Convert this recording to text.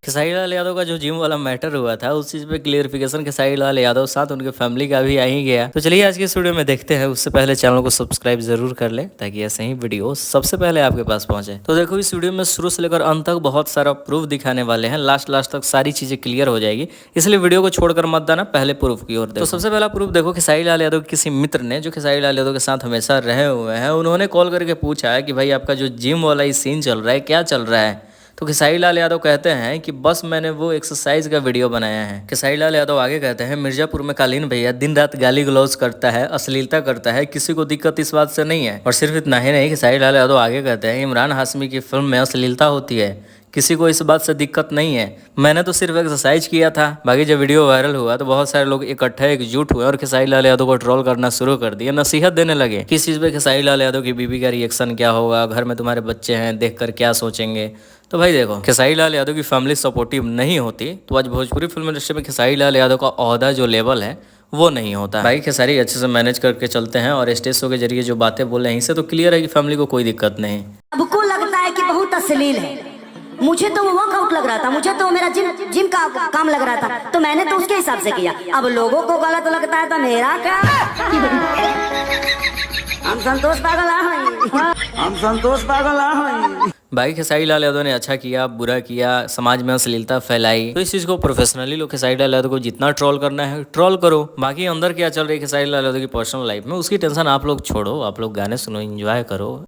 खेसारी लाल यादव का जो जिम वाला मैटर हुआ था उस चीज पे क्लियरिफिकेशन खेसारी लाल यादव साथ उनके फैमिली का भी आ ही गया। तो चलिए आज की इस वीडियो में देखते हैं। उससे पहले चैनल को सब्सक्राइब जरूर कर ले ताकि ऐसे ही वीडियो सबसे पहले आपके पास पहुंचे। तो देखो इस वीडियो में शुरू से लेकर अंत तक बहुत सारा प्रूफ दिखाने वाले हैं। लास्ट तक सारी चीजें क्लियर हो जाएगी, इसलिए वीडियो को छोड़कर मत देना, पहले प्रूफ की ओर देखो। तो सबसे पहला प्रूफ देखो, खेसारी लाल यादव के किसी मित्र ने जो खेसारी लाल यादव के साथ हमेशा रहे हुए हैं, उन्होंने कॉल करके पूछा है कि भाई आपका जो जिम वाला सीन चल रहा है क्या चल रहा है। तो खेसारी लाल यादव कहते हैं कि बस मैंने वो एक्सरसाइज का वीडियो बनाया है। खेसारी लाल यादव आगे कहते हैं मिर्जापुर में कालीन भैया दिन रात गाली गलौज करता है, अश्लीलता करता है, किसी को दिक्कत इस बात से नहीं है। और सिर्फ इतना ही नहीं, खेसारी लाल यादव आगे कहते हैं इमरान हाशमी की फिल्म में अश्लीलता होती है, किसी को इस बात से दिक्कत नहीं है, मैंने तो सिर्फ एक्सरसाइज किया था। बाकी जब वीडियो वायरल हुआ तो बहुत सारे लोग इकट्ठे एकजुट हुए और खेसारी लाल यादव को ट्रोल करना शुरू कर दिया, नसीहत देने लगे। किस चीज़ पे खेसारी लाल यादव की बीबी का रिएक्शन क्या होगा, घर में तुम्हारे बच्चे हैं देखकर क्या सोचेंगे। तो भाई देखो, खेसारी लाल यादव की फैमिली सपोर्टिव नहीं होती तो आज भोजपुरी फिल्म इंडस्ट्री में खेसारी लाल यादव का ओहदा जो लेवल है वो नहीं होता। भाई खेसारी अच्छे से मैनेज करके चलते हैं और स्टेज शो के जरिए जो बातें बोले हैं इससे तो क्लियर है कि फैमिली को कोई दिक्कत नहीं। सबको लगता है कि बहुत अश्लील है, मुझे तो वो वर्कआउट लग रहा था, मुझे तो मेरा जिम का काम लग रहा था, तो मैंने तो उसके हिसाब से किया। अब लोगों को गलत लगता है तो मेरा क्या। हम संतोष पागल हैं, हम संतोष पागल हैं। भाई खेसारी लाल यादव ने अच्छा किया बुरा किया, समाज में अश्लीलता फैलाई, तो इस चीज को प्रोफेशनली लोग खेसारी लाल यादव को जितना ट्रोल करना है ट्रोल करो। बाकी अंदर क्या चल रही है खेसारी लाल यादव की पर्सनल लाइफ में उसकी टेंशन आप लोग छोड़ो, आप लोग गाने सुनो, एंजॉय करो।